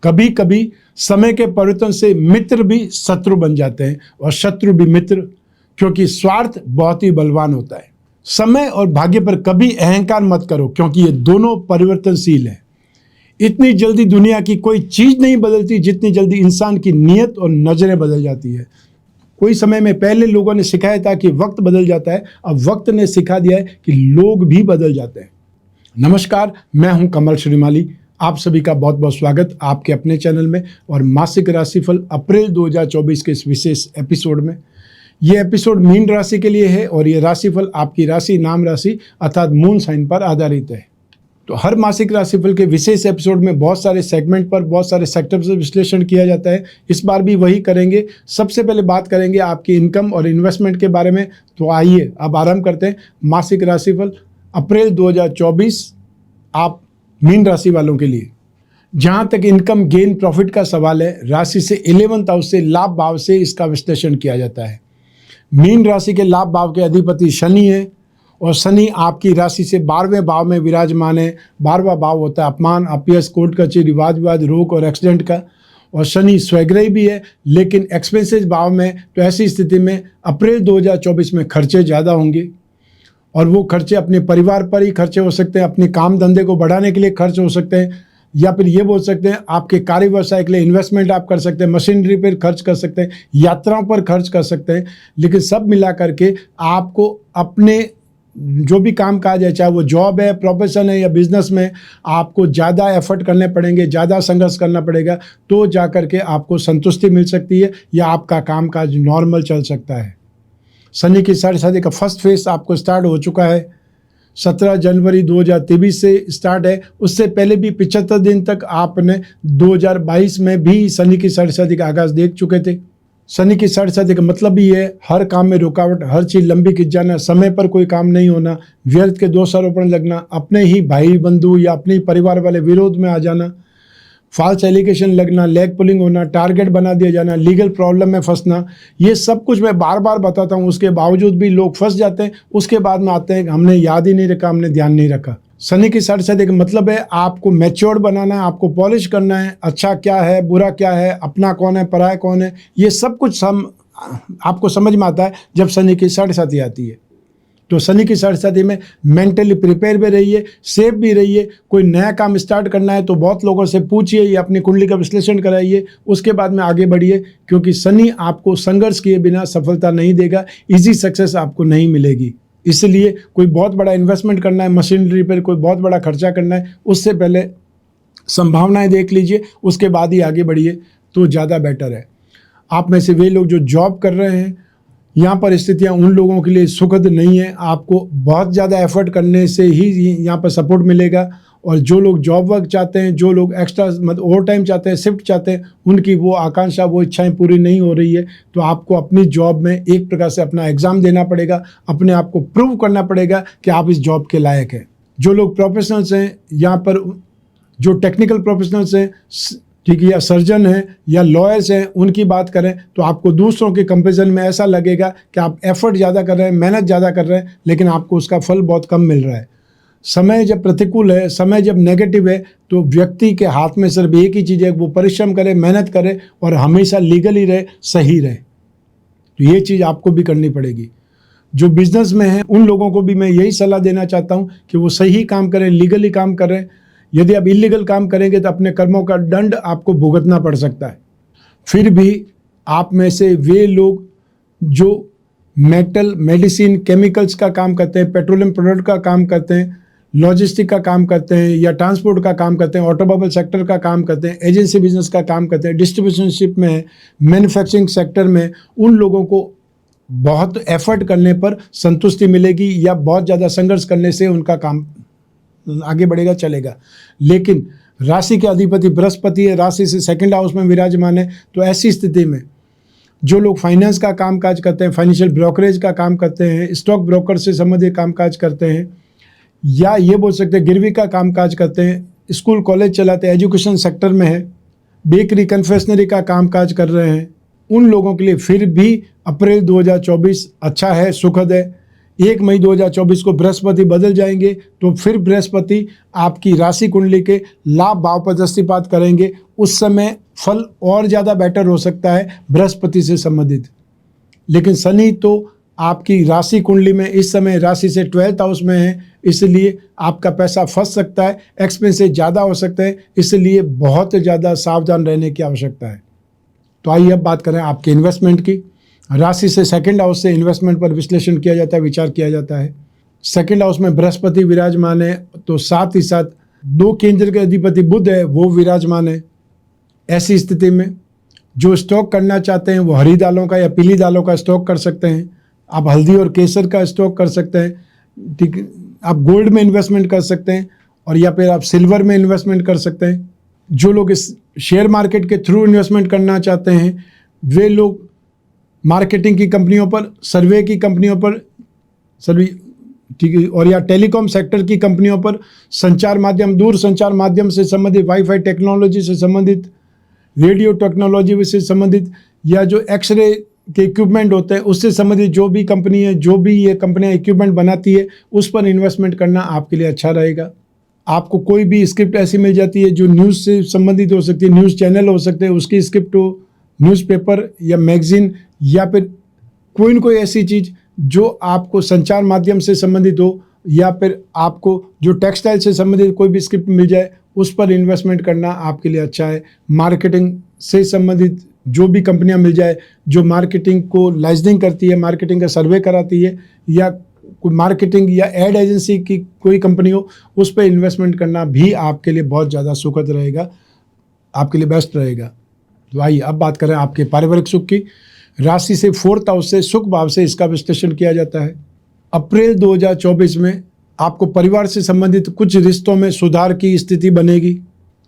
कभी कभी समय के परिवर्तन से मित्र भी शत्रु बन जाते हैं और शत्रु भी मित्र, क्योंकि स्वार्थ बहुत ही बलवान होता है। समय और भाग्य पर कभी अहंकार मत करो, क्योंकि ये दोनों परिवर्तनशील हैं। इतनी जल्दी दुनिया की कोई चीज नहीं बदलती जितनी जल्दी इंसान की नीयत और नजरें बदल जाती है। कोई समय में पहले लोगों ने सिखाया था कि वक्त बदल जाता है, अब वक्त ने सिखा दिया है कि लोग भी बदल जाते हैं। नमस्कार, मैं हूं कमल श्रीमाली। आप सभी का बहुत बहुत स्वागत आपके अपने चैनल में और मासिक राशिफल अप्रैल 2024 के इस विशेष एपिसोड में। ये एपिसोड मीन राशि के लिए है और ये राशिफल आपकी राशि नाम राशि अर्थात मून साइन पर आधारित है। तो हर मासिक राशिफल के विशेष एपिसोड में बहुत सारे सेगमेंट पर बहुत सारे सेक्टर से विश्लेषण किया जाता है। इस बार भी वही करेंगे। सबसे पहले बात करेंगे आपकी इनकम और इन्वेस्टमेंट के बारे में। तो आइए अब आरंभ करते हैं मासिक राशिफल अप्रैल 2024 आप मीन राशि वालों के लिए। जहां तक इनकम गेन प्रॉफिट का सवाल है, राशि से 11th हाउस से लाभ भाव से इसका विश्लेषण किया जाता है। मीन राशि के लाभ भाव के अधिपति शनि है और शनि आपकी राशि से 12वें भाव में विराजमान है। 12वां भाव होता है अपमान, अपयश, कोर्ट कचहरी, वाद विवाद, रोग और एक्सीडेंट का। और शनि स्वग्रही भी है लेकिन एक्सपेंसेस भाव में। तो ऐसी स्थिति में अप्रैल 2024 में खर्चे ज़्यादा होंगे और वो खर्चे अपने परिवार पर ही खर्चे हो सकते हैं, अपने काम धंधे को बढ़ाने के लिए खर्च हो सकते हैं, या फिर ये बोल सकते हैं आपके कार्य व्यवसाय के लिए इन्वेस्टमेंट आप कर सकते हैं, मशीनरी पर खर्च कर सकते हैं, यात्राओं पर खर्च कर सकते हैं। लेकिन सब मिला करके आपको अपने जो भी काम काज है, चाहे वो जॉब है, प्रोफेशन है या बिजनेस में, आपको ज़्यादा एफर्ट करने पड़ेंगे, ज़्यादा संघर्ष करना पड़ेगा, तो जा करके आपको संतुष्टि मिल सकती है या आपका काम काज नॉर्मल चल सकता है। शनि की साढ़े साथी का फर्स्ट फेज आपको स्टार्ट हो चुका है। 17 जनवरी 2023 से स्टार्ट है। उससे पहले भी 75 दिन तक आपने 2022 में भी शनि की साढ़े साथी का आगाज देख चुके थे। शनि की साढ़े साथी का मतलब भी है हर काम में रुकावट, हर चीज़ लंबी खिंच जाना, समय पर कोई काम नहीं होना, व्यर्थ के दोषारोपण लगना, अपने ही भाई बंधु या अपने ही परिवार वाले विरोध में आ जाना, फॉल्स एलिगेशन लगना, लेग पुलिंग होना, टारगेट बना दिया जाना, लीगल प्रॉब्लम में फंसना। ये सब कुछ मैं बार बार बताता हूँ, उसके बावजूद भी लोग फंस जाते हैं। उसके बाद में आते हैं कि हमने याद ही नहीं रखा, हमने ध्यान नहीं रखा। शनि की साढ़े साथी का मतलब है आपको मैच्योर बनाना है, आपको पॉलिश करना है, अच्छा क्या है, बुरा क्या है, अपना कौन है, पराया कौन है, ये सब कुछ आपको समझ में आता है जब शनि की साढ़े साथी आती है। तो शनि की साढ़े साथी में मेंटली प्रिपेयर भी रहिए, सेफ भी रहिए। कोई नया काम स्टार्ट करना है तो बहुत लोगों से पूछिए या अपनी कुंडली का विश्लेषण कराइए, उसके बाद में आगे बढ़िए, क्योंकि शनि आपको संघर्ष किए बिना सफलता नहीं देगा, इजी सक्सेस आपको नहीं मिलेगी। इसलिए कोई बहुत बड़ा इन्वेस्टमेंट करना है, मशीनरी पर कोई बहुत बड़ा खर्चा करना है, उससे पहले संभावनाएं देख लीजिए, उसके बाद ही आगे बढ़िए तो ज़्यादा बेटर है। आप में से वे लोग जो जॉब कर रहे हैं, यहाँ पर स्थितियाँ उन लोगों के लिए सुखद नहीं है। आपको बहुत ज़्यादा एफर्ट करने से ही यहाँ पर सपोर्ट मिलेगा। और जो लोग जॉब वर्क चाहते हैं, जो लोग एक्स्ट्रा मतलब ओवर टाइम चाहते हैं, शिफ्ट चाहते हैं, उनकी वो आकांक्षा, वो इच्छाएं पूरी नहीं हो रही है। तो आपको अपनी जॉब में एक प्रकार से अपना एग्ज़ाम देना पड़ेगा, अपने आप को प्रूव करना पड़ेगा कि आप इस जॉब के लायक हैं। जो लोग प्रोफेशनल्स हैं, यहाँ पर जो टेक्निकल प्रोफेशनल्स हैं, ठीक है, या सर्जन हैं या लॉयर्स हैं, उनकी बात करें तो आपको दूसरों के कंपेरिजन में ऐसा लगेगा कि आप एफर्ट ज़्यादा कर रहे हैं, मेहनत ज़्यादा कर रहे हैं, लेकिन आपको उसका फल बहुत कम मिल रहा है। समय जब प्रतिकूल है, समय जब नेगेटिव है, तो व्यक्ति के हाथ में सिर्फ एक ही चीज़ है, वो परिश्रम करे, मेहनत करे और हमेशा लीगली रहे, सही रहे। तो ये चीज़ आपको भी करनी पड़ेगी। जो बिजनेस में है उन लोगों को भी मैं यही सलाह देना चाहता हूँ कि वो सही काम करें, लीगली काम करें। यदि आप इलीगल काम करेंगे तो अपने कर्मों का दंड आपको भुगतना पड़ सकता है। फिर भी आप में से वे लोग जो मेटल, मेडिसिन, केमिकल्स का काम करते हैं, पेट्रोलियम प्रोडक्ट का काम करते हैं, लॉजिस्टिक का काम करते हैं या ट्रांसपोर्ट का काम करते हैं, ऑटोमोबाइल सेक्टर का काम करते हैं, एजेंसी बिजनेस का काम करते हैं, डिस्ट्रीब्यूशनशिप में है, मैन्युफैक्चरिंग सेक्टर में, उन लोगों को बहुत एफर्ट करने पर संतुष्टि मिलेगी या बहुत ज़्यादा संघर्ष करने से उनका काम आगे बढ़ेगा, चलेगा। लेकिन राशि के अधिपति बृहस्पति है, राशि से सेकंड हाउस में विराजमान है। तो ऐसी स्थिति में जो लोग फाइनेंस का कामकाज करते हैं, फाइनेंशियल ब्रोकरेज का काम करते हैं, स्टॉक ब्रोकर से संबंधित कामकाज करते हैं, या ये बोल सकते हैं गिरवी का कामकाज करते हैं, स्कूल कॉलेज चलाते हैं, एजुकेशन सेक्टर में है, बेकरी कन्फेक्शनरी का कामकाज कर रहे हैं, उन लोगों के लिए फिर भी अप्रैल 2024 अच्छा है, सुखद है। 1 मई 2024 को बृहस्पति बदल जाएंगे, तो फिर बृहस्पति आपकी राशि कुंडली के लाभ भाव पर दृष्टिपात करेंगे। उस समय फल और ज़्यादा बेटर हो सकता है बृहस्पति से संबंधित। लेकिन शनि तो आपकी राशि कुंडली में इस समय राशि से 12th हाउस में है, इसलिए आपका पैसा फंस सकता है, एक्सपेंसेस ज़्यादा हो सकते हैं, इसलिए बहुत ज़्यादा सावधान रहने की आवश्यकता है। तो आइए अब बात करें आपके इन्वेस्टमेंट की। राशि से 2nd हाउस से इन्वेस्टमेंट पर विश्लेषण किया जाता है, विचार किया जाता है। 2nd हाउस में बृहस्पति विराजमान है, तो साथ ही साथ 2 केंद्र के अधिपति बुध है, वो विराजमान है। ऐसी स्थिति में जो स्टॉक करना चाहते हैं वो हरी दालों का या पीली दालों का स्टॉक कर सकते हैं। आप हल्दी और केसर का स्टॉक कर सकते हैं, ठीक। आप गोल्ड में इन्वेस्टमेंट कर सकते हैं, और या फिर आप सिल्वर में इन्वेस्टमेंट कर सकते हैं। जो लोग इस शेयर मार्केट के थ्रू इन्वेस्टमेंट करना चाहते हैं वे लोग मार्केटिंग की कंपनियों पर, सर्वे की कंपनियों पर, ठीक है, और या टेलीकॉम सेक्टर की कंपनियों पर, संचार माध्यम, दूर संचार माध्यम से संबंधित, वाईफाई टेक्नोलॉजी से संबंधित, रेडियो टेक्नोलॉजी से संबंधित, या जो एक्सरे के इक्विपमेंट होते हैं उससे संबंधित जो भी कंपनी है, जो भी ये कंपनियां इक्विपमेंट बनाती है, उस पर इन्वेस्टमेंट करना आपके लिए अच्छा रहेगा। आपको कोई भी स्क्रिप्ट ऐसी मिल जाती है जो न्यूज़ से संबंधित हो सकती है, न्यूज़ चैनल हो सकते हैं, उसकी स्क्रिप्ट हो, न्यूज़पेपर या मैगजीन, या फिर कोई न कोई ऐसी चीज़ जो आपको संचार माध्यम से संबंधित हो, या फिर आपको जो टेक्सटाइल से संबंधित कोई भी स्क्रिप्ट मिल जाए, उस पर इन्वेस्टमेंट करना आपके लिए अच्छा है। मार्केटिंग से संबंधित जो भी कंपनियां मिल जाए जो मार्केटिंग को लाइसेंसिंग करती है, मार्केटिंग का सर्वे कराती है, या कोई मार्केटिंग या एड एजेंसी की कोई कंपनी हो, उस पर इन्वेस्टमेंट करना भी आपके लिए बहुत ज़्यादा सुखद रहेगा, आपके लिए बेस्ट रहेगा। तो आइए अब बात करें आपके पारिवारिक सुख की। राशि से 4th हाउस से सुख भाव से इसका विश्लेषण किया जाता है। अप्रैल 2024 में आपको परिवार से संबंधित कुछ रिश्तों में सुधार की स्थिति बनेगी,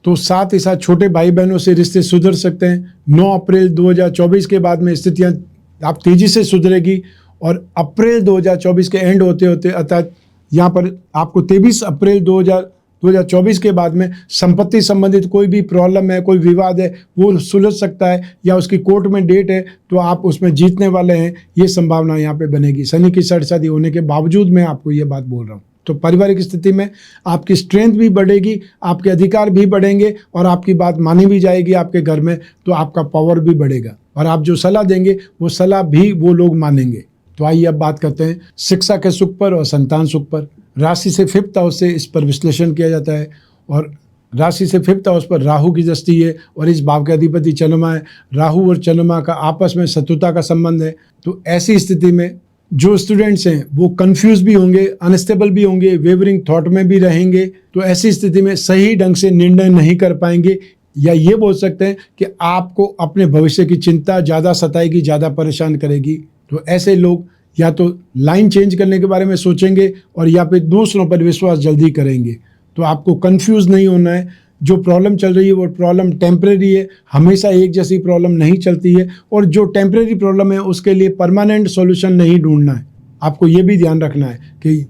तो साथ ही साथ छोटे भाई बहनों से रिश्ते सुधर सकते हैं। 9 अप्रैल 2024 के बाद में स्थितियां आप तेज़ी से सुधरेगी, और अप्रैल 2024 के एंड होते होते, अर्थात यहाँ पर आपको 23 अप्रैल 2024 के बाद में संपत्ति संबंधित कोई भी प्रॉब्लम है, कोई विवाद है, वो सुलझ सकता है, या उसकी कोर्ट में डेट है तो आप उसमें जीतने वाले हैं, ये संभावना यहाँ पे बनेगी। शनि की साढ़े होने के बावजूद मैं आपको ये बात बोल रहा हूँ। तो पारिवारिक स्थिति में आपकी स्ट्रेंथ भी बढ़ेगी, आपके अधिकार भी बढ़ेंगे, और आपकी बात मानी भी जाएगी आपके घर में, तो आपका पावर भी बढ़ेगा, और आप जो सलाह देंगे वो सलाह भी वो लोग मानेंगे। तो आइए अब बात करते हैं शिक्षा के सुख पर और संतान सुख पर। राशि से 5th हाउस से इस पर विश्लेषण किया जाता है, और राशि से 5th हाउस पर राहु की दृष्टि है, और इस भाव के अधिपति चंद्रमा है। राहु और चंद्रमा का आपस में शत्रुता का संबंध है। तो ऐसी स्थिति में जो स्टूडेंट्स हैं वो कंफ्यूज भी होंगे, अनस्टेबल भी होंगे, वेवरिंग थॉट में भी रहेंगे। तो ऐसी स्थिति में सही ढंग से निर्णय नहीं कर पाएंगे, या ये बोल सकते हैं कि आपको अपने भविष्य की चिंता ज़्यादा सताएगी, ज़्यादा परेशान करेगी। तो ऐसे लोग या तो लाइन चेंज करने के बारे में सोचेंगे, और या फिर दूसरों पर विश्वास जल्दी करेंगे। तो आपको कंफ्यूज नहीं होना है। जो प्रॉब्लम चल रही है वो प्रॉब्लम टेम्परेरी है, हमेशा एक जैसी प्रॉब्लम नहीं चलती है, और जो टेम्परेरी प्रॉब्लम है उसके लिए परमानेंट सॉल्यूशन नहीं ढूंढना है। आपको ये भी ध्यान रखना है कि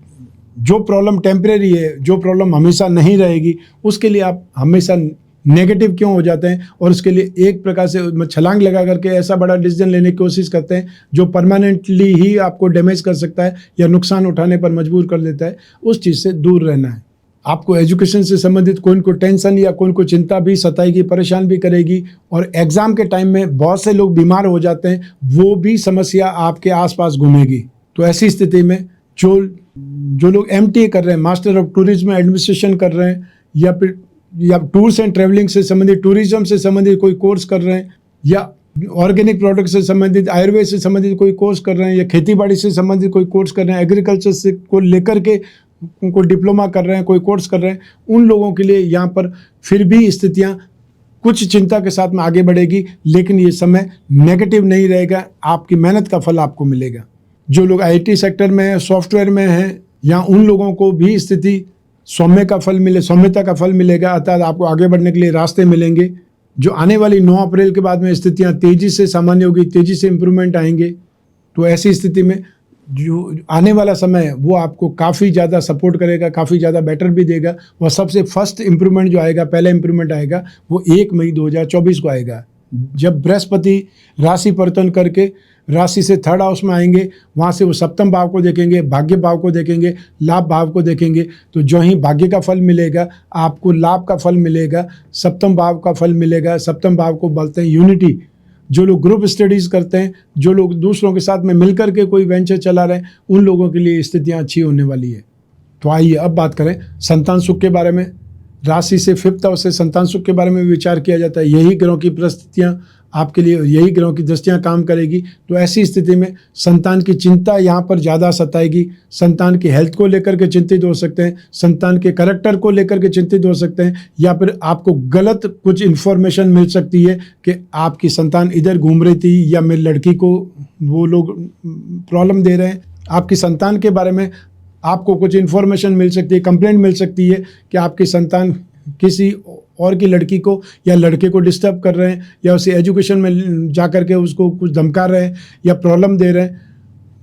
जो प्रॉब्लम टेम्परेरी है, जो प्रॉब्लम हमेशा नहीं रहेगी, उसके लिए आप हमेशा नेगेटिव क्यों हो जाते हैं, और उसके लिए एक प्रकार से छलांग लगा करके ऐसा बड़ा डिसीजन लेने की कोशिश करते हैं जो परमानेंटली ही आपको डैमेज कर सकता है या नुकसान उठाने पर मजबूर कर देता है। उस चीज़ से दूर रहना है। आपको एजुकेशन से संबंधित कोई न कोई टेंशन या कोई न कोई चिंता भी सताएगी, परेशान भी करेगी, और एग्ज़ाम के टाइम में बहुत से लोग बीमार हो जाते हैं, वो भी समस्या आपके आसपास घूमेगी। तो ऐसी स्थिति में जो लोग MTA कर रहे हैं, मास्टर ऑफ टूरिज्म एडमिनिस्ट्रेशन कर रहे हैं, या टूर्स एंड ट्रैवलिंग से संबंधित, टूरिज्म से संबंधित कोई कोर्स कर रहे हैं, या ऑर्गेनिक प्रोडक्ट से संबंधित, आयुर्वेद से संबंधित कोई कोर्स कर रहे हैं, या खेती बाड़ी से संबंधित कोई कोर्स कर रहे हैं, एग्रीकल्चर से को लेकर के कोई डिप्लोमा कर रहे हैं, कोई कोर्स कर रहे हैं, उन लोगों के लिए यहाँ पर फिर भी स्थितियाँ कुछ चिंता के साथ में आगे बढ़ेगी, लेकिन ये समय नेगेटिव नहीं रहेगा, आपकी मेहनत का फल आपको मिलेगा। जो लोग IT सेक्टर में हैं, सॉफ्टवेयर में हैं, या उन लोगों को भी स्थिति सौम्यता का फल मिलेगा, अर्थात आपको आगे बढ़ने के लिए रास्ते मिलेंगे। जो आने वाली 9 अप्रैल के बाद में स्थितियां तेज़ी से सामान्य होगी, तेज़ी से इम्प्रूवमेंट आएंगे। तो ऐसी स्थिति में जो आने वाला समय है वो आपको काफ़ी ज़्यादा सपोर्ट करेगा, काफ़ी ज़्यादा बेटर भी देगा। और सबसे फर्स्ट इम्प्रूवमेंट जो आएगा, पहला इम्प्रूवमेंट आएगा, वो 1 मई 2024 को आएगा, जब बृहस्पति राशि परिवर्तन करके राशि से थर्ड हाउस में आएंगे, वहाँ से वो सप्तम भाव को देखेंगे, भाग्य भाव को देखेंगे, लाभ भाव को देखेंगे। तो जो ही भाग्य का फल मिलेगा, आपको लाभ का फल मिलेगा, सप्तम भाव का फल मिलेगा। सप्तम भाव को बोलते हैं यूनिटी। जो लोग ग्रुप स्टडीज़ करते हैं, जो लोग दूसरों के साथ में मिलकर के कोई वेंचर चला रहे हैं, उन लोगों के लिए स्थितियाँ अच्छी होने वाली है। तो आइए अब बात करें संतान सुख के बारे में। राशि से फिफ्थ हाउस से संतान सुख के बारे में विचार किया जाता है। यही ग्रहों की परिस्थितियाँ आपके लिए, यही ग्रहों की दृष्टियाँ काम करेगी। तो ऐसी स्थिति में संतान की चिंता यहाँ पर ज़्यादा सताएगी। संतान की हेल्थ को लेकर के चिंतित हो सकते हैं, संतान के कैरेक्टर को लेकर के चिंतित हो सकते हैं, या फिर आपको गलत कुछ इन्फॉर्मेशन मिल सकती है कि आपकी संतान इधर घूम रही थी, या मेरी लड़की को वो लोग प्रॉब्लम दे रहे हैं। आपकी संतान के बारे में आपको कुछ इन्फॉर्मेशन मिल सकती है, कंप्लेंट मिल सकती है कि आपकी संतान किसी और की लड़की को या लड़के को डिस्टर्ब कर रहे हैं, या उसे एजुकेशन में जा कर के उसको कुछ धमका रहे हैं या प्रॉब्लम दे रहे हैं।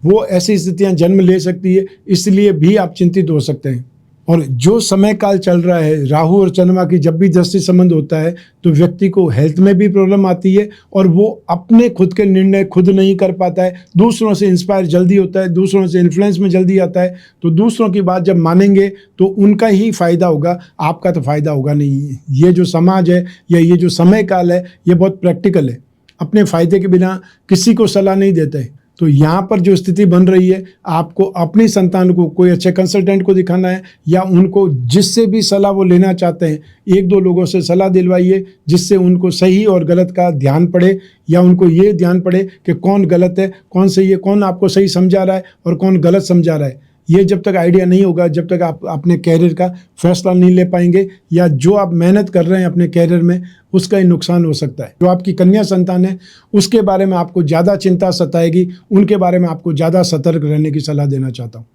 वो ऐसी स्थितियां जन्म ले सकती है, इसलिए भी आप चिंतित हो सकते हैं। और जो समय काल चल रहा है, राहु और चंद्रमा की जब भी दृष्टि संबंध होता है तो व्यक्ति को हेल्थ में भी प्रॉब्लम आती है, और वो अपने खुद के निर्णय खुद नहीं कर पाता है, दूसरों से इंस्पायर जल्दी होता है, दूसरों से इन्फ्लुएंस में जल्दी आता है। तो दूसरों की बात जब मानेंगे तो उनका ही फायदा होगा, आपका तो फायदा होगा नहीं। ये जो समाज है या ये जो समय काल है, ये बहुत प्रैक्टिकल है, अपने फायदे के बिना किसी को सलाह नहीं देता है। तो यहाँ पर जो स्थिति बन रही है, आपको अपनी संतान को कोई अच्छे कंसल्टेंट को दिखाना है, या उनको जिससे भी सलाह वो लेना चाहते हैं, एक दो लोगों से सलाह दिलवाइए, जिससे उनको सही और गलत का ध्यान पड़े, या उनको ये ध्यान पड़े कि कौन गलत है, कौन सही है, कौन आपको सही समझा रहा है और कौन गलत समझा रहा है। ये जब तक आइडिया नहीं होगा, जब तक आप अपने कैरियर का फैसला नहीं ले पाएंगे, या जो आप मेहनत कर रहे हैं अपने कैरियर में उसका ही नुकसान हो सकता है। जो आपकी कन्या संतान है उसके बारे में आपको ज़्यादा चिंता सताएगी, उनके बारे में आपको ज़्यादा सतर्क रहने की सलाह देना चाहता हूँ।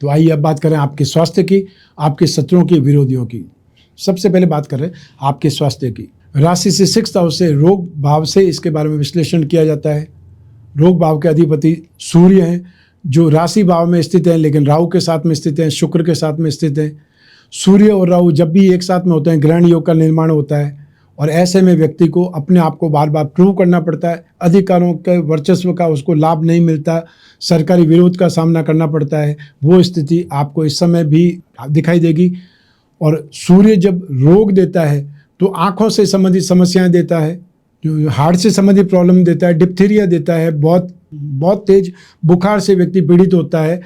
तो आइए अब बात करें आपके स्वास्थ्य की, आपके शत्रुओं की, विरोधियों की। सबसे पहले बात करें आपके स्वास्थ्य की। राशि से सिक्स्थ हाउस से रोग भाव से इसके बारे में विश्लेषण किया जाता है। रोग भाव के अधिपति सूर्य हैं, जो राशि भाव में स्थित हैं, लेकिन राहु के साथ में स्थित हैं, शुक्र के साथ में स्थित हैं। सूर्य और राहु जब भी एक साथ में होते हैं, ग्रहण योग का निर्माण होता है, और ऐसे में व्यक्ति को अपने आप को बार बार प्रूव करना पड़ता है। अधिकारों के वर्चस्व का उसको लाभ नहीं मिलता, सरकारी विरोध का सामना करना पड़ता है। वो स्थिति आपको इस समय भी दिखाई देगी। और सूर्य जब रोग देता है तो आँखों से संबंधित समस्याएं देता है, जो हार्ट से संबंधित प्रॉब्लम देता है, डिप्थीरिया देता है, बहुत तेज बुखार से व्यक्ति पीड़ित होता है।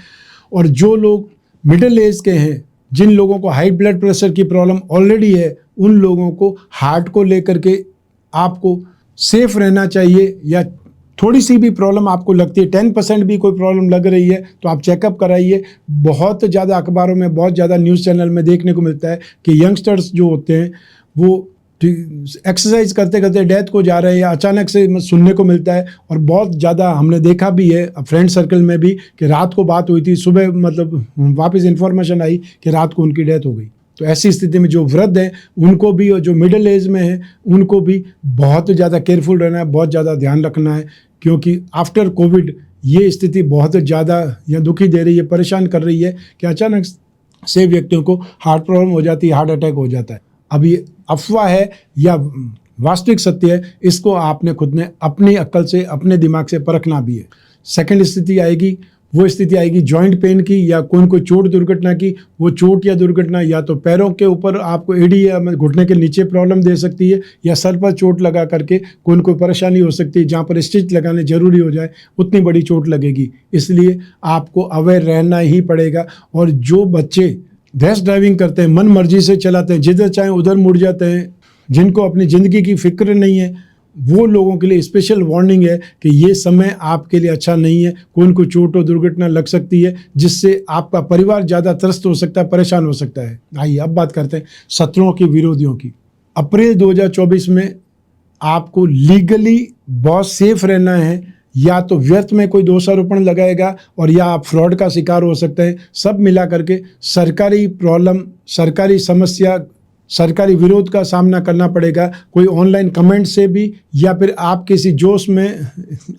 और जो लोग मिडिल एज के हैं, जिन लोगों को हाई ब्लड प्रेशर की प्रॉब्लम ऑलरेडी है, उन लोगों को हार्ट को लेकर के आपको सेफ रहना चाहिए। या थोड़ी सी भी प्रॉब्लम आपको लगती है, 10% भी कोई प्रॉब्लम लग रही है, तो आप चेकअप कराइए। बहुत ज़्यादा अखबारों में, बहुत ज़्यादा न्यूज़ चैनल में देखने को मिलता है कि यंगस्टर्स जो होते हैं वो एक्सरसाइज करते करते डेथ को जा रहे हैं, या अचानक से सुनने को मिलता है। और बहुत ज़्यादा हमने देखा भी है फ्रेंड सर्कल में भी कि रात को बात हुई थी, सुबह मतलब वापस इन्फॉर्मेशन आई कि रात को उनकी डेथ हो गई। तो ऐसी स्थिति में जो वृद्ध हैं उनको भी, और जो मिडिल एज में हैं उनको भी बहुत ज़्यादा केयरफुल रहना है, बहुत ज़्यादा ध्यान रखना है। क्योंकि आफ्टर कोविड ये स्थिति बहुत ज़्यादा यहाँ दुखी दे रही है, परेशान कर रही है कि अचानक से व्यक्तियों को हार्ट प्रॉब्लम हो जाती है, हार्ट अटैक हो जाता है। अब ये अफवाह है या वास्तविक सत्य है, इसको आपने खुद ने अपनी अक्ल से, अपने दिमाग से परखना भी है। सेकंड स्थिति आएगी, वो स्थिति आएगी जॉइंट पेन की, या कोई चोट दुर्घटना की। वो चोट या दुर्घटना या तो पैरों के ऊपर आपको एडी या घुटने के नीचे प्रॉब्लम दे सकती है, या सर पर चोट लगा करके कोई परेशानी हो सकती है, जहाँ पर स्टिच लगाने जरूरी हो जाए उतनी बड़ी चोट लगेगी। इसलिए आपको अवेयर रहना ही पड़ेगा। और जो बच्चे रैश ड्राइविंग करते हैं, मन मर्जी से चलाते हैं, जिधर चाहे उधर मुड़ जाते हैं, जिनको अपनी ज़िंदगी की फिक्र नहीं है, वो लोगों के लिए स्पेशल वार्निंग है कि ये समय आपके लिए अच्छा नहीं है। कोई चोट और दुर्घटना लग सकती है, जिससे आपका परिवार ज़्यादा त्रस्त हो सकता है, परेशान हो सकता है। आइए अब बात करते हैं शत्रुओं की, विरोधियों की। अप्रैल 2024 में आपको लीगली बहुत सेफ रहना है, या तो व्यर्थ में कोई दोषारोपण लगाएगा, और या आप फ्रॉड का शिकार हो सकते हैं। सब मिला करके सरकारी प्रॉब्लम, सरकारी समस्या, सरकारी विरोध का सामना करना पड़ेगा। कोई ऑनलाइन कमेंट से भी, या फिर आप किसी जोश में,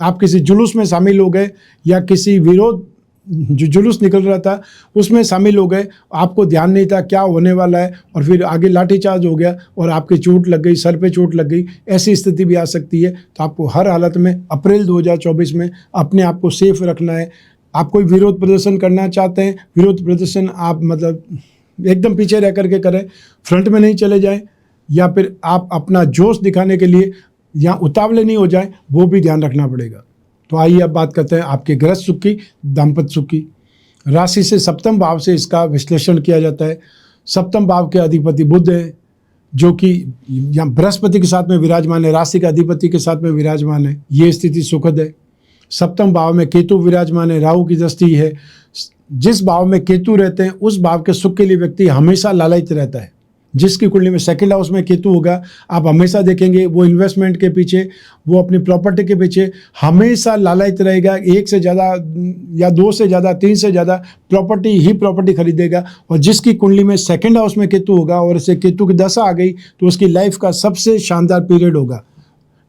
आप किसी जुलूस में शामिल हो गए, या किसी विरोध जो जुलूस निकल रहा था उसमें शामिल हो गए, आपको ध्यान नहीं था क्या होने वाला है, और फिर आगे लाठीचार्ज हो गया और आपके चोट लग गई, सर पे चोट लग गई, ऐसी स्थिति भी आ सकती है। तो आपको हर हालत में अप्रैल 2024 में अपने आप को सेफ रखना है। आप कोई विरोध प्रदर्शन करना चाहते हैं, विरोध प्रदर्शन आप मतलब एकदम पीछे रह करके करें, फ्रंट में नहीं चले जाएं, या फिर आप अपना जोश दिखाने के लिए यहाँ उतावले नहीं हो जाएं, वो भी ध्यान रखना पड़ेगा। तो आइए अब बात करते हैं आपके गृहस्थ सुख की, दाम्पत्य सुख की। राशि से सप्तम भाव से इसका विश्लेषण किया जाता है। सप्तम भाव के अधिपति बुध है, जो कि यहाँ बृहस्पति के साथ में विराजमान है, राशि का अधिपति के साथ में विराजमान है। ये स्थिति सुखद है। सप्तम भाव में केतु विराजमान है, राहु की दृष्टि है। जिस भाव में केतु रहते हैं उस भाव के सुख के लिए व्यक्ति हमेशा लालयित रहता है। जिसकी कुंडली में सेकंड हाउस में केतु होगा, आप हमेशा देखेंगे वो इन्वेस्टमेंट के पीछे, वो अपनी प्रॉपर्टी के पीछे हमेशा लालयित रहेगा। एक से ज़्यादा या दो से ज़्यादा, तीन से ज़्यादा प्रॉपर्टी खरीदेगा। और जिसकी कुंडली में सेकंड हाउस में केतु होगा और इसे केतु की दशा आ गई तो उसकी लाइफ का सबसे शानदार पीरियड होगा।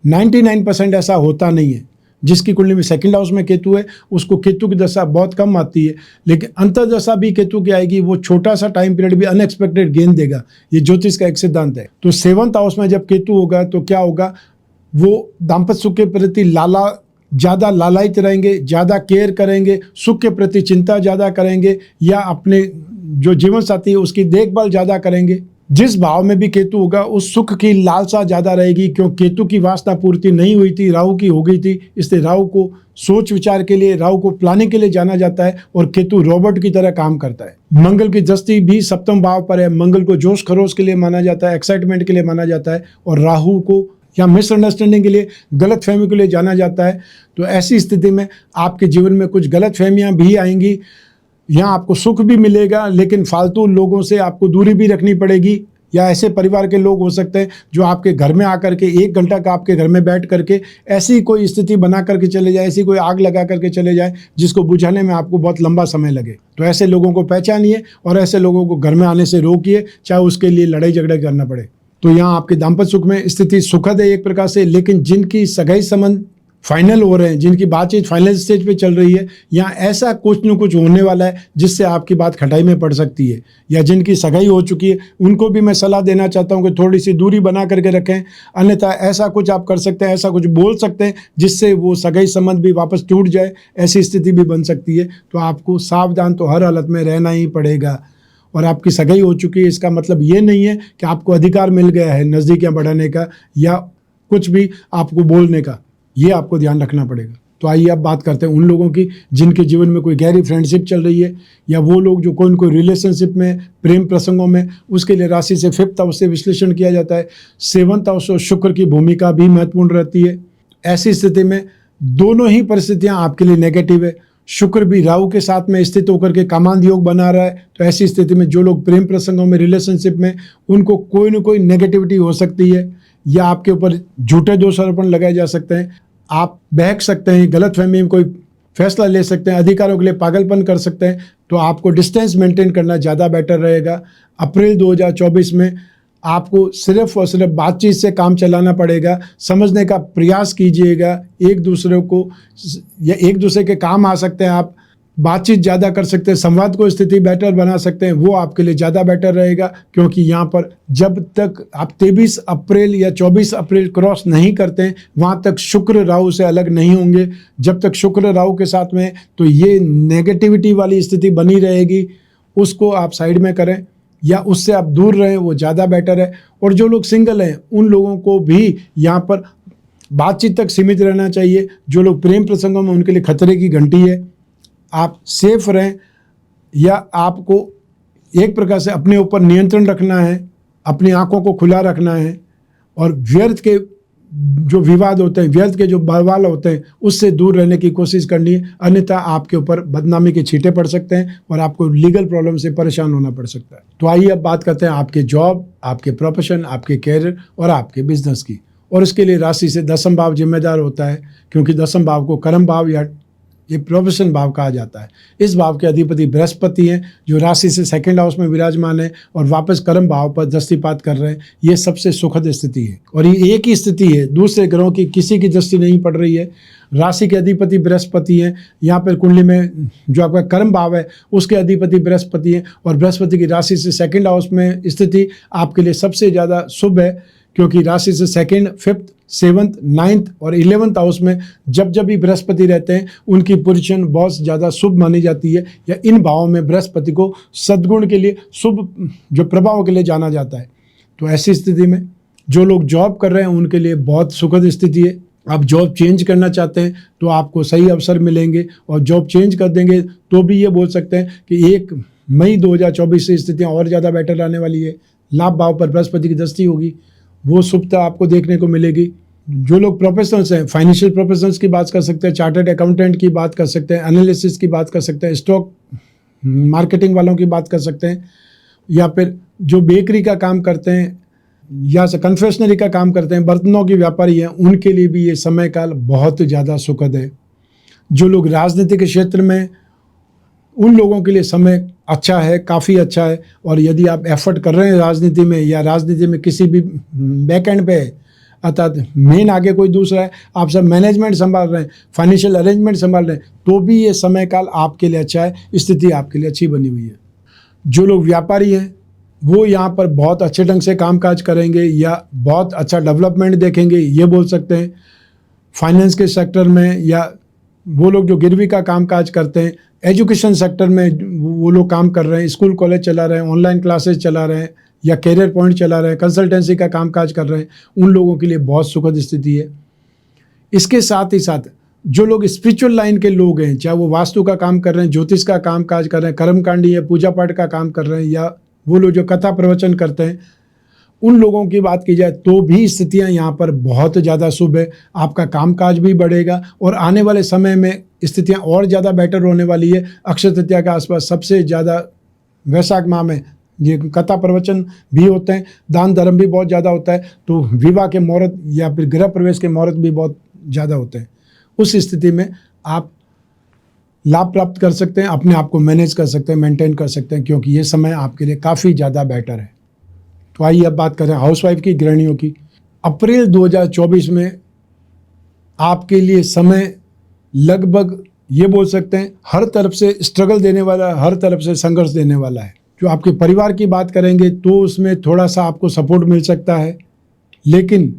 99% ऐसा होता नहीं है। जिसकी कुंडली में सेकंड हाउस में केतु है उसको केतु की दशा बहुत कम आती है, लेकिन अंतर्दशा भी केतु की आएगी, वो छोटा सा टाइम पीरियड भी अनएक्सपेक्टेड गेन देगा। ये ज्योतिष का एक सिद्धांत है। तो सेवंथ हाउस में जब केतु होगा तो क्या होगा, वो दाम्पत्य सुख के प्रति ज़्यादा लालायित रहेंगे, ज़्यादा केयर करेंगे, सुख के प्रति चिंता ज़्यादा करेंगे, या अपने जो जीवन साथी है उसकी देखभाल ज़्यादा करेंगे। जिस भाव में भी केतु होगा उस सुख की लालसा ज़्यादा रहेगी, क्योंकि केतु की वासना पूर्ति नहीं हुई थी, राहु की हो गई थी। इसलिए राहु को सोच विचार के लिए, राहु को प्लानिंग के लिए जाना जाता है, और केतु रोबोट की तरह काम करता है। मंगल की दृष्टि भी सप्तम भाव पर है। मंगल को जोश खरोश के लिए माना जाता है, एक्साइटमेंट के लिए माना जाता है, और राहु को या मिसअंडरस्टैंडिंग के लिए, गलत फहमी के लिए जाना जाता है। तो ऐसी स्थिति में आपके जीवन में कुछ गलत फहमियाँ भी आएंगी। यहाँ आपको सुख भी मिलेगा, लेकिन फालतू लोगों से आपको दूरी भी रखनी पड़ेगी। या ऐसे परिवार के लोग हो सकते हैं जो आपके घर में आकर के 1 घंटा का आपके घर में बैठ करके ऐसी कोई स्थिति बना करके चले जाए, ऐसी कोई आग लगा करके चले जाए जिसको बुझाने में आपको बहुत लंबा समय लगे। तो ऐसे लोगों को पहचानिए और ऐसे लोगों को घर में आने से रोकिए, चाहे उसके लिए लड़ाई झगड़ा करना पड़े। तो यहाँ आपके दाम्पत्य सुख में स्थिति सुखद है एक प्रकार से, लेकिन जिनकी सगाई संबंध फाइनल हो रहे हैं, जिनकी बातचीत फाइनल स्टेज पे चल रही है, यहाँ ऐसा कुछ न कुछ होने वाला है जिससे आपकी बात खटाई में पड़ सकती है। या जिनकी सगाई हो चुकी है उनको भी मैं सलाह देना चाहता हूँ कि थोड़ी सी दूरी बना करके रखें, अन्यथा ऐसा कुछ आप कर सकते हैं, ऐसा कुछ बोल सकते हैं जिससे वो सगाई संबंध भी वापस टूट जाए, ऐसी स्थिति भी बन सकती है। तो आपको सावधान तो हर हालत में रहना ही पड़ेगा। और आपकी सगाई हो चुकी है इसका मतलब ये नहीं है कि आपको अधिकार मिल गया है नज़दीकियाँ बढ़ाने का या कुछ भी आपको बोलने का, ये आपको ध्यान रखना पड़ेगा। तो आइए अब बात करते हैं उन लोगों की जिनके जीवन में कोई गहरी फ्रेंडशिप चल रही है, या वो लोग जो कोई न कोई रिलेशनशिप में, प्रेम प्रसंगों में। उसके लिए राशि से 5th हाउस से विश्लेषण किया जाता है। 7th हाउस और शुक्र की भूमिका भी महत्वपूर्ण रहती है। ऐसी स्थिति में दोनों ही परिस्थितियां आपके लिए नेगेटिव है। शुक्र भी राहु के साथ में स्थित होकर के कामांध योग बना रहा है। तो ऐसी स्थिति में जो लोग प्रेम प्रसंगों में, रिलेशनशिप में, उनको कोई न कोई नेगेटिविटी हो सकती है, या आपके ऊपर झूठे दोषारोपण लगाए जा सकते हैं। आप बहक सकते हैं, गलतफहमी में कोई फैसला ले सकते हैं, अधिकारों के लिए पागलपन कर सकते हैं। तो आपको डिस्टेंस मेंटेन करना ज़्यादा बेटर रहेगा। अप्रैल 2024 में आपको सिर्फ और सिर्फ बातचीत से काम चलाना पड़ेगा। समझने का प्रयास कीजिएगा एक दूसरे को, या एक दूसरे के काम आ सकते हैं। आप बातचीत ज़्यादा कर सकते हैं, संवाद को स्थिति बेटर बना सकते हैं, वो आपके लिए ज़्यादा बेटर रहेगा। क्योंकि यहाँ पर जब तक आप 23 अप्रैल या 24 अप्रैल क्रॉस नहीं करते हैं, वहाँ तक शुक्र राहु से अलग नहीं होंगे। जब तक शुक्र राहु के साथ में, तो ये नेगेटिविटी वाली स्थिति बनी रहेगी। उसको आप साइड में करें या उससे आप दूर रहें, वो ज़्यादा बेटर है। और जो लोग सिंगल हैं उन लोगों को भी यहाँ पर बातचीत तक सीमित रहना चाहिए। जो लोग प्रेम प्रसंगों में, उनके लिए खतरे की घंटी है। आप सेफ रहें, या आपको एक प्रकार से अपने ऊपर नियंत्रण रखना है, अपनी आंखों को खुला रखना है, और व्यर्थ के जो विवाद होते हैं, व्यर्थ के जो बवाल होते हैं, उससे दूर रहने की कोशिश करनी है। अन्यथा आपके ऊपर बदनामी के छींटे पड़ सकते हैं और आपको लीगल प्रॉब्लम से परेशान होना पड़ सकता है। तो आइए अब बात करते हैं आपके जॉब, आपके प्रोफेशन, आपके कैरियर और आपके बिजनेस की। और इसके लिए राशि से 10th भाव जिम्मेदार होता है, क्योंकि 10th भाव को कर्म भाव या ये प्रोफेशन भाव कहा जाता है। इस भाव के अधिपति बृहस्पति हैं, जो राशि से 2nd हाउस में विराजमान है और वापस कर्म भाव पर दृष्टिपात कर रहे हैं। ये सबसे सुखद स्थिति है, और ये एक ही स्थिति है, दूसरे ग्रहों की किसी की दृष्टि नहीं पड़ रही है। राशि के अधिपति बृहस्पति हैं, यहाँ पर कुंडली में जो आपका कर्म भाव है उसके अधिपति बृहस्पति हैं, और बृहस्पति की राशि से सेकंड हाउस में स्थिति आपके लिए सबसे ज़्यादा शुभ है, क्योंकि राशि से सेकंड, फिफ्थ, सेवंथ, नाइन्थ और 11th हाउस में जब भी बृहस्पति रहते हैं उनकी पोजीशन बहुत ज़्यादा शुभ मानी जाती है, या इन भावों में बृहस्पति को सद्गुण के लिए, शुभ जो प्रभाव के लिए जाना जाता है। तो ऐसी स्थिति में जो लोग जॉब कर रहे हैं उनके लिए बहुत सुखद स्थिति है। आप जॉब चेंज करना चाहते हैं तो आपको सही अवसर मिलेंगे, और जॉब चेंज कर देंगे तो भी ये बोल सकते हैं कि 1 मई 2024 से स्थितियाँ और ज़्यादा बेटर आने वाली है। लाभ भाव पर बृहस्पति की दृष्टि होगी, वो शुभता आपको देखने को मिलेगी। जो लोग प्रोफेशनल्स हैं, फाइनेंशियल प्रोफेशनल्स की बात कर सकते हैं, चार्टर्ड अकाउंटेंट की बात कर सकते हैं, एनालिसिस की बात कर सकते हैं, स्टॉक मार्केटिंग वालों की बात कर सकते हैं, या फिर जो बेकरी का काम करते हैं या कन्फेक्शनरी का काम करते हैं, बर्तनों के व्यापारी हैं, उनके लिए भी ये समय काल बहुत ज़्यादा सुखद है। जो लोग राजनीति के क्षेत्र में, उन लोगों के लिए समय अच्छा है, काफ़ी अच्छा है। और यदि आप एफर्ट कर रहे हैं राजनीति में, या राजनीति में किसी भी बैक एंड पे, अर्थात मेन आगे कोई दूसरा है, आप सब मैनेजमेंट संभाल रहे हैं, फाइनेंशियल अरेंजमेंट संभाल रहे हैं, तो भी ये समय काल आपके लिए अच्छा है, स्थिति आपके लिए अच्छी बनी हुई है। जो लोग व्यापारी हैं वो यहाँ पर बहुत अच्छे ढंग से कामकाज करेंगे या बहुत अच्छा डेवलपमेंट देखेंगे, ये बोल सकते हैं। फाइनेंस के सेक्टर में, या वो लोग जो गिरवी का कामकाज करते हैं, एजुकेशन सेक्टर में वो लोग काम कर रहे हैं, स्कूल कॉलेज चला रहे हैं, ऑनलाइन क्लासेस चला रहे हैं, या कैरियर पॉइंट चला रहे हैं, कंसल्टेंसी का कामकाज कर रहे हैं, उन लोगों के लिए बहुत सुखद स्थिति है। इसके साथ ही साथ जो लोग स्पिरिचुअल लाइन के लोग हैं, चाहे वो वास्तु का काम कर रहे हैं, ज्योतिष का कामकाज कर रहे हैं, कर्मकांडी है, पूजा पाठ का काम कर रहे हैं, या वो लोग जो कथा प्रवचन करते हैं, उन लोगों की बात की जाए तो भी स्थितियां यहाँ पर बहुत ज़्यादा शुभ है। आपका कामकाज भी बढ़ेगा, और आने वाले समय में स्थितियां और ज़्यादा बेटर होने वाली है। अक्षय तृतीया के आसपास सबसे ज़्यादा वैशाख माह में ये कथा प्रवचन भी होते हैं, दान धर्म भी बहुत ज़्यादा होता है, तो विवाह के मुहूर्त या फिर गृह प्रवेश के मुहूर्त भी बहुत ज़्यादा होते हैं। उस स्थिति में आप लाभ प्राप्त कर सकते हैं, अपने आप को मैनेज कर सकते हैं, मेंटेन कर सकते हैं, क्योंकि ये समय आपके लिए काफ़ी ज़्यादा बेटर है। तो आइए अब बात करें हाउसवाइफ की, गृहिणियों की। अप्रैल 2024 में आपके लिए समय लगभग ये बोल सकते हैं हर तरफ से स्ट्रगल देने वाला, हर तरफ से संघर्ष देने वाला है। जो आपके परिवार की बात करेंगे तो उसमें थोड़ा सा आपको सपोर्ट मिल सकता है, लेकिन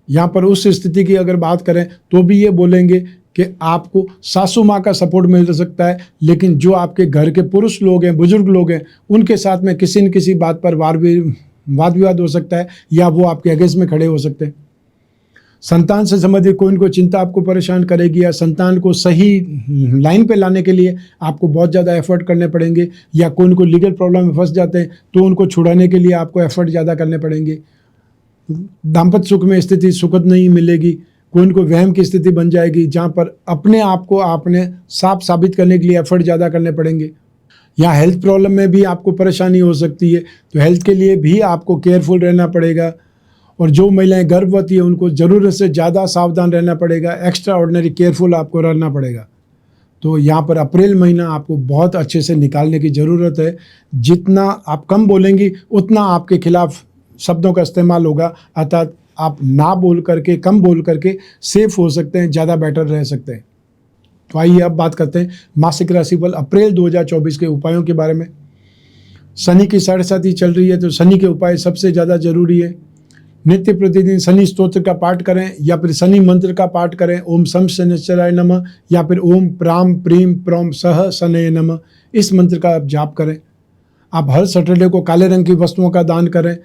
यहाँ पर उस स्थिति की अगर बात करें तो भी ये बोलेंगे कि आपको सासू माँ का सपोर्ट मिल सकता है, लेकिन जो आपके घर के पुरुष लोग हैं, बुजुर्ग लोग हैं, उनके साथ में किसी न किसी बात पर वाद विवाद हो सकता है, या वो आपके अगेंस्ट में खड़े हो सकते हैं। संतान से संबंधित कोई न कोई चिंता आपको परेशान करेगी, या संतान को सही लाइन पे लाने के लिए आपको बहुत ज़्यादा एफर्ट करने पड़ेंगे, या कोई न कोई लीगल प्रॉब्लम में फंस जाते हैं तो उनको छुड़ाने के लिए आपको एफर्ट ज़्यादा करने पड़ेंगे। दाम्पत्य सुख में स्थिति सुखद नहीं मिलेगी, कोई न कोई वहम की स्थिति बन जाएगी, जहाँ पर अपने आप को आपने साफ साबित करने के लिए एफर्ट ज़्यादा करने पड़ेंगे। या हेल्थ प्रॉब्लम में भी आपको परेशानी हो सकती है, तो हेल्थ के लिए भी आपको केयरफुल रहना पड़ेगा। और जो महिलाएं गर्भवती हैं उनको ज़रूरत से ज़्यादा सावधान रहना पड़ेगा, एक्स्ट्रा ऑर्डिनरी केयरफुल आपको रहना पड़ेगा। तो यहाँ पर अप्रैल महीना आपको बहुत अच्छे से निकालने की ज़रूरत है। जितना आप कम बोलेंगी उतना आपके खिलाफ शब्दों का इस्तेमाल होगा, अर्थात आप ना बोल करके, कम बोल करके सेफ हो सकते हैं, ज़्यादा बेटर रह सकते हैं। तो आइए अब बात करते हैं मासिक राशिफल अप्रैल 2024 के उपायों के बारे में। शनि की 7.5 चल रही है, तो शनि के उपाय सबसे ज़्यादा जरूरी है। नित्य प्रतिदिन शनि स्तोत्र का पाठ करें, या फिर शनि मंत्र का पाठ करें, ओम शं शनिश्चराय नमः, या फिर ओम प्राम प्रीम प्रौम सह शनये नमः, इस मंत्र का आप जाप करें। आप हर सैटरडे को काले रंग की वस्तुओं का दान करें,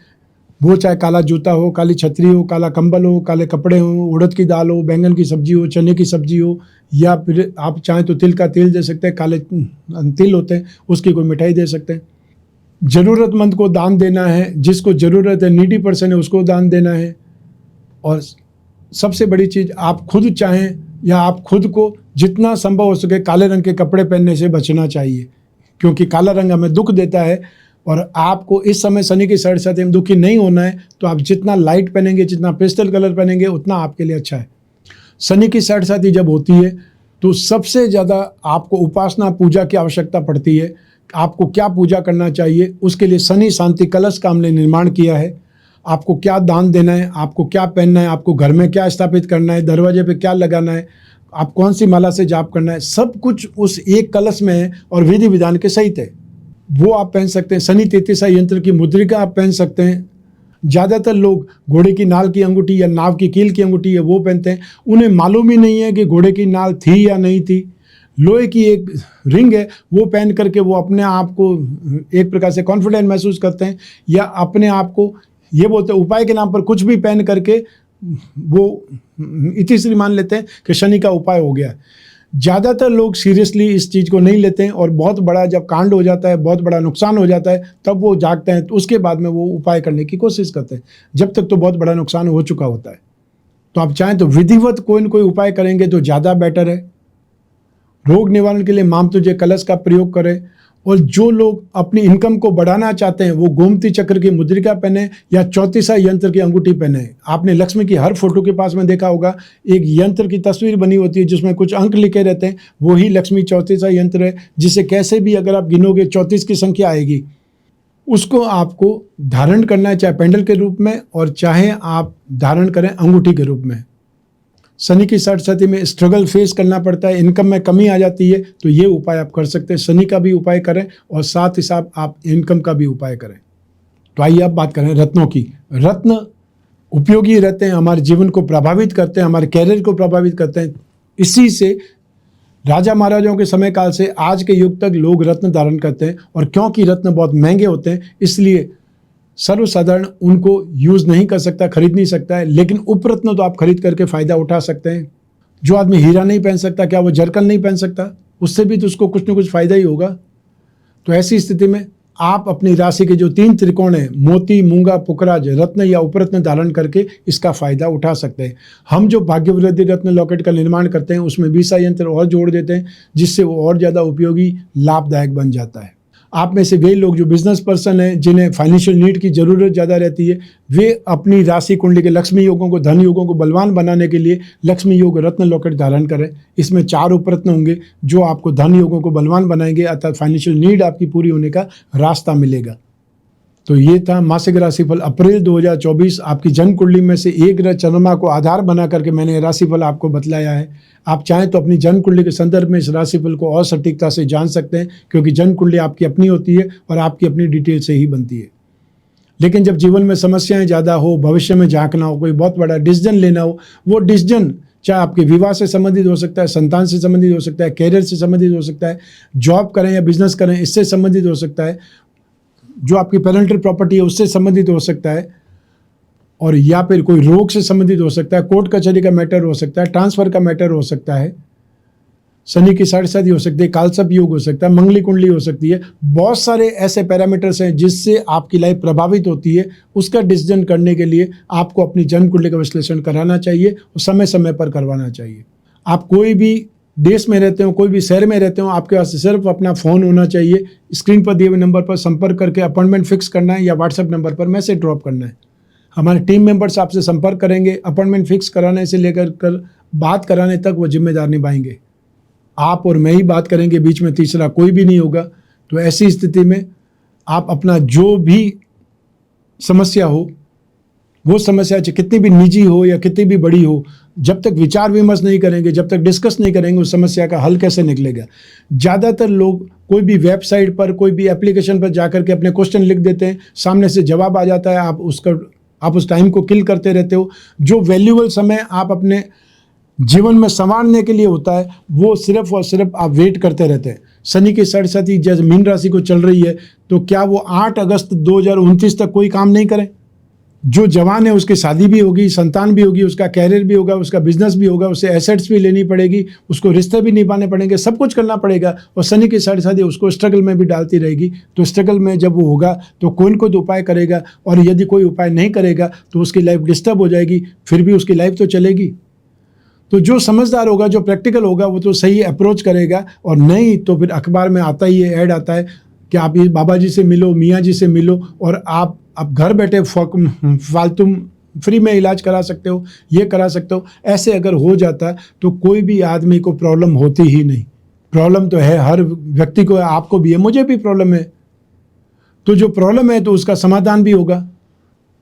वो चाहे काला जूता हो, काली छतरी हो, काला कंबल हो, काले कपड़े हो, उड़द की दाल हो, बैंगन की सब्जी हो, चने की सब्जी हो, या फिर आप चाहें तो तिल का तेल दे सकते हैं, काले तिल होते हैं उसकी कोई मिठाई दे सकते हैं। ज़रूरतमंद को दान देना है, जिसको ज़रूरत है, नीडी पर्सन है, उसको दान देना है। और सबसे बड़ी चीज़, आप खुद चाहें या आप खुद को जितना संभव हो सके काले रंग के कपड़े पहनने से बचना चाहिए, क्योंकि काला रंग हमें दुख देता है। और आपको इस समय शनि की 7.5 में दुखी नहीं होना है, तो आप जितना लाइट पहनेंगे, जितना पेस्टल कलर पहनेंगे, उतना आपके लिए अच्छा है। शनि की 7.5 जब होती है तो सबसे ज़्यादा आपको उपासना पूजा की आवश्यकता पड़ती है। आपको क्या पूजा करना चाहिए, उसके लिए शनि शांति कलश का हमने निर्माण किया है। आपको क्या दान देना है, आपको क्या पहनना है, आपको घर में क्या स्थापित करना है, दरवाजे पे क्या लगाना है, आप कौन सी माला से जाप करना है, सब कुछ उस एक कलश में है और विधि विधान के सहित है। वो आप पहन सकते हैं। शनि 33 यंत्र की मुद्रिका आप पहन सकते हैं। ज़्यादातर लोग घोड़े की नाल की अंगूठी या नाव की कील की अंगूठी है वो पहनते हैं। उन्हें मालूम ही नहीं है कि घोड़े की नाल थी या नहीं थी। लोहे की एक रिंग है वो पहन करके वो अपने आप को एक प्रकार से कॉन्फिडेंट महसूस करते हैं, या अपने आप को ये बोलते हैं उपाय के नाम पर कुछ भी पहन करके वो इतिश्री मान लेते हैं कि शनि का उपाय हो गया। ज़्यादातर लोग सीरियसली इस चीज़ को नहीं लेते हैं और बहुत बड़ा जब कांड हो जाता है, बहुत बड़ा नुकसान हो जाता है, तब वो जागते हैं, तो उसके बाद में वो उपाय करने की कोशिश करते हैं। जब तक तो बहुत बड़ा नुकसान हो चुका होता है। तो आप चाहें तो विधिवत कोई न कोई उपाय करेंगे तो ज़्यादा बेटर है। रोग निवारण के लिए मामतुजे कलश का प्रयोग करें। और जो लोग अपनी इनकम को बढ़ाना चाहते हैं वो गोमती चक्र की मुद्रिका पहने या 34 यंत्र की अंगूठी पहने। आपने लक्ष्मी की हर फोटो के पास में देखा होगा एक यंत्र की तस्वीर बनी होती है जिसमें कुछ अंक लिखे रहते हैं, वही लक्ष्मी 34 यंत्र है, जिसे कैसे भी अगर आप गिनोगे 34 की संख्या आएगी। उसको आपको धारण करना है, चाहे पेंडल के रूप में और चाहे आप धारण करें अंगूठी के रूप में। शनि की 60 में स्ट्रगल फेस करना पड़ता है, इनकम में कमी आ जाती है, तो ये उपाय आप कर सकते हैं। शनि का भी उपाय करें और साथ ही साथ आप इनकम का भी उपाय करें। तो आइए अब बात करें रत्नों की। रत्न उपयोगी रहते हैं, हमारे जीवन को प्रभावित करते हैं, हमारे कैरियर को प्रभावित करते हैं। इसी से राजा महाराजाओं के समय काल से आज के युग तक लोग रत्न धारण करते हैं। और क्योंकि रत्न बहुत महंगे होते हैं इसलिए सर्वसाधारण उनको यूज़ नहीं कर सकता, खरीद नहीं सकता है। लेकिन उपरत्न तो आप खरीद करके फ़ायदा उठा सकते हैं। जो आदमी हीरा नहीं पहन सकता, क्या वो जरकन नहीं पहन सकता? उससे भी तो उसको कुछ न कुछ फ़ायदा ही होगा। तो ऐसी स्थिति में आप अपनी राशि के जो 3 त्रिकोण हैं, मोती, मूंगा, पुखराज, रत्न या उपरत्न धारण करके इसका फ़ायदा उठा सकते हैं। हम जो भाग्यवृद्धि रत्न लॉकेट का निर्माण करते हैं उसमें 20 यंत्र और जोड़ देते हैं, जिससे वो और ज़्यादा उपयोगी, लाभदायक बन जाता है। आप में से वे लोग जो बिजनेस पर्सन हैं, जिन्हें फाइनेंशियल नीड की ज़रूरत ज़्यादा रहती है, वे अपनी राशि कुंडली के लक्ष्मी योगों को, धन योगों को बलवान बनाने के लिए लक्ष्मी योग रत्न लॉकेट धारण करें। इसमें 4 उपरत्न होंगे जो आपको धन योगों को बलवान बनाएंगे, अर्थात फाइनेंशियल नीड आपकी पूरी होने का रास्ता मिलेगा। तो ये था मासिक राशिफल अप्रैल 2024। आपकी जन्म कुंडली में से एक ग्रह चंद्रमा को आधार बना करके मैंने राशिफल आपको बतलाया है। आप चाहें तो अपनी जन्म कुंडली के संदर्भ में इस राशिफल को और सटीकता से जान सकते हैं, क्योंकि जन्म कुंडली आपकी अपनी होती है और आपकी अपनी डिटेल से ही बनती है। लेकिन जब जीवन में समस्याएं ज़्यादा हो, भविष्य में झांकना हो, कोई बहुत बड़ा डिसीजन लेना हो, वो डिसीजन चाहे आपके विवाह से संबंधित हो सकता है, संतान से संबंधित हो सकता है, कैरियर से संबंधित हो सकता है, जॉब करें या बिजनेस करें इससे संबंधित हो सकता है, जो आपकी पेरेंटल प्रॉपर्टी है उससे संबंधित हो सकता है, और या फिर कोई रोग से संबंधित हो सकता है, कोर्ट कचहरी का मैटर हो सकता है, ट्रांसफर का मैटर हो सकता है, शनि की 60 हो सकती है, कालसर्प योग हो सकता है, मंगली कुंडली हो सकती है। बहुत सारे ऐसे पैरामीटर्स हैं जिससे आपकी लाइफ प्रभावित होती है। उसका डिसीजन करने के लिए आपको अपनी जन्म कुंडली का विश्लेषण कराना चाहिए और समय समय पर करवाना चाहिए। आप कोई भी देश में रहते हो, कोई भी शहर में रहते हो, आपके पास सिर्फ अपना फ़ोन होना चाहिए। स्क्रीन पर दिए हुए नंबर पर संपर्क करके अपॉइंटमेंट फिक्स करना है या व्हाट्सएप नंबर पर मैसेज ड्रॉप करना है। हमारे टीम मेंबर्स आपसे संपर्क करेंगे। अपॉइंटमेंट फिक्स कराने से लेकर कर बात कराने तक वो जिम्मेदार निभाएंगे। आप और मैं ही बात करेंगे, बीच में तीसरा कोई भी नहीं होगा। तो ऐसी स्थिति में आप अपना जो भी समस्या हो, वो समस्या चाहे कितनी भी निजी हो या कितनी भी बड़ी हो, जब तक विचार विमर्श नहीं करेंगे, जब तक डिस्कस नहीं करेंगे, उस समस्या का हल कैसे निकलेगा। ज़्यादातर लोग कोई भी वेबसाइट पर, कोई भी एप्लीकेशन पर जाकर के अपने क्वेश्चन लिख देते हैं, सामने से जवाब आ जाता है, आप उस टाइम को किल करते रहते हो। जो वैल्यूएबल समय आप अपने जीवन में संवारने के लिए होता है, वो सिर्फ और सिर्फ आप वेट करते रहते हैं। शनि की 60 जैसे मीन राशि को चल रही है, तो क्या वो 8 अगस्त 2029 तक कोई काम नहीं करें? जो जवान है उसकी शादी भी होगी, संतान भी होगी, उसका कैरियर भी होगा, उसका बिजनेस भी होगा, उसे एसेट्स भी लेनी पड़ेगी, उसको रिश्ते भी निभाने पड़ेंगे, सब कुछ करना पड़ेगा। और शनि की 60 उसको स्ट्रगल में भी डालती रहेगी। तो स्ट्रगल में जब वो होगा तो कोई न कोई उपाय करेगा, और यदि कोई उपाय नहीं करेगा तो उसकी लाइफ डिस्टर्ब हो जाएगी, फिर भी उसकी लाइफ तो चलेगी। तो जो समझदार होगा, जो प्रैक्टिकल होगा, वो तो सही अप्रोच करेगा। और नहीं तो फिर अखबार में आता ही है, ऐड आता है कि आप ये बाबा जी से मिलो, मियाँ जी से मिलो, और आप घर बैठे फालतू फ्री में इलाज करा सकते हो, ये करा सकते हो। ऐसे अगर हो जाता तो कोई भी आदमी को प्रॉब्लम होती ही नहीं। प्रॉब्लम तो है, हर व्यक्ति को है, आपको भी है, मुझे भी प्रॉब्लम है। तो जो प्रॉब्लम है तो उसका समाधान भी होगा।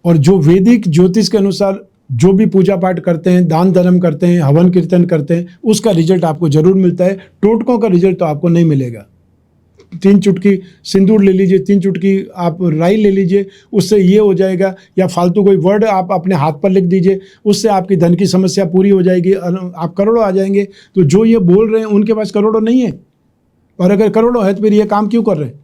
और जो वैदिक ज्योतिष के अनुसार जो भी पूजा पाठ करते हैं, दान धर्म करते हैं, हवन कीर्तन करते हैं, उसका रिजल्ट आपको जरूर मिलता है। टोटकों का रिजल्ट तो आपको नहीं मिलेगा। 3 चुटकी सिंदूर ले लीजिए, 3 चुटकी आप राई ले लीजिए, उससे ये हो जाएगा, या फालतू कोई वर्ड आप अपने हाथ पर लिख दीजिए, उससे आपकी धन की समस्या पूरी हो जाएगी, आप करोड़ों आ जाएंगे। तो जो ये बोल रहे हैं उनके पास करोड़ों नहीं है, और अगर करोड़ों है तो फिर ये काम क्यों कर रहे हैं?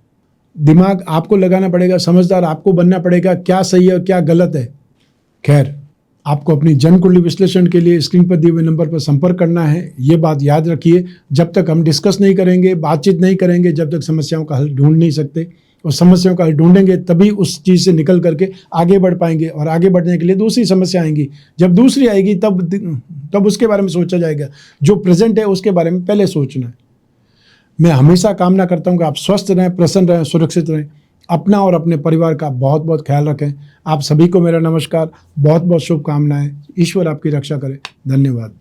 दिमाग आपको लगाना पड़ेगा, समझदार आपको बनना पड़ेगा, क्या सही है और क्या गलत है। खैर, आपको अपनी जन्म कुंडली विश्लेषण के लिए स्क्रीन पर दिए हुए नंबर पर संपर्क करना है। ये बात याद रखिए, जब तक हम डिस्कस नहीं करेंगे, बातचीत नहीं करेंगे, जब तक समस्याओं का हल ढूंढ नहीं सकते। और समस्याओं का हल ढूंढेंगे तभी उस चीज़ से निकल करके आगे बढ़ पाएंगे, और आगे बढ़ने के लिए दूसरी समस्या आएंगी। जब दूसरी आएगी तब उसके बारे में सोचा जाएगा। जो प्रेजेंट है उसके बारे में पहले सोचना है। मैं हमेशा कामना करता हूँ कि आप स्वस्थ रहें, प्रसन्न रहें, सुरक्षित रहें। अपना और अपने परिवार का बहुत बहुत ख्याल रखें। आप सभी को मेरा नमस्कार, बहुत बहुत शुभकामनाएं। ईश्वर आपकी रक्षा करे। धन्यवाद।